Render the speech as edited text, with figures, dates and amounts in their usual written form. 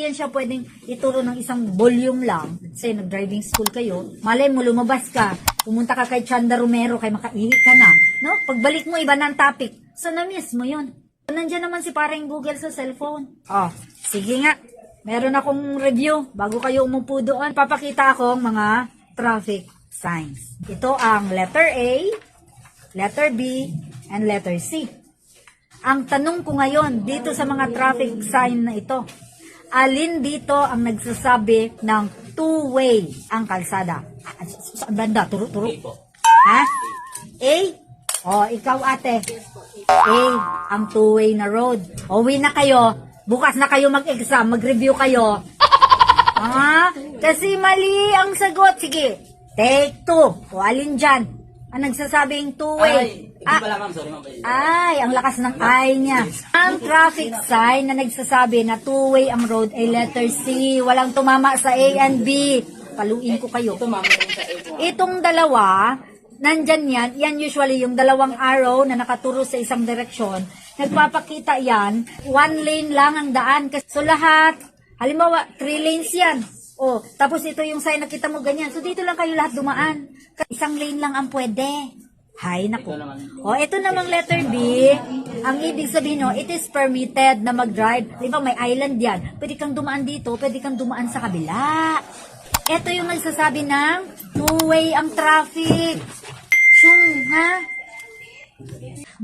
Yan siya pwedeng ituro ng isang volume lang. Kasi nag-driving school kayo, malay mo lumabas ka, pumunta ka kay Chanda Romero, kay makaihi ka na. No? Pagbalik mo, iba ng topic. So, na-miss mo yun. Nandiyan naman si parang Google sa cellphone. Oh, sige nga. Meron akong review. Bago kayo umupo doon, papakita akong mga traffic signs. Ito ang letter A, letter B, and letter C. Ang tanong ko ngayon, dito sa mga traffic sign na ito, alin dito ang nagsasabi ng two-way ang kalsada? Saan banda? Turo. Ha? A? O, ikaw ate. A, ang two-way na road. Uwi na kayo. Bukas na kayo mag-exam. Mag-review kayo. Kasi mali ang sagot. Sige, take two. O, alin dyan? Ang nagsasabing two-way. Hindi pala ma'am, sorry ma'am. Ay, ang lakas ng ay niya. Ang traffic sign na nagsasabi na two-way ang road ay letter C. Walang tumama sa A and B. Paluin ko kayo. Ito ma'am, sa A po. Itong dalawa, nandyan yan. Yan usually yung dalawang arrow na nakaturo sa isang direksyon. Nagpapakita yan, one lane lang ang daan. So lahat, halimbawa, 3 lanes yan. O, tapos ito yung sign na kita mo ganyan. So dito lang kayo lahat dumaan. Isang lane lang ang pwede. Hay, naku. O, ito namang letter B, ang ibig sabihin, no, it is permitted na mag-drive. Di ba, may island yan. Pwede kang dumaan dito, pwede kang dumaan sa kabila. Ito yung nagsasabi ng two-way ang traffic. Syung, ha?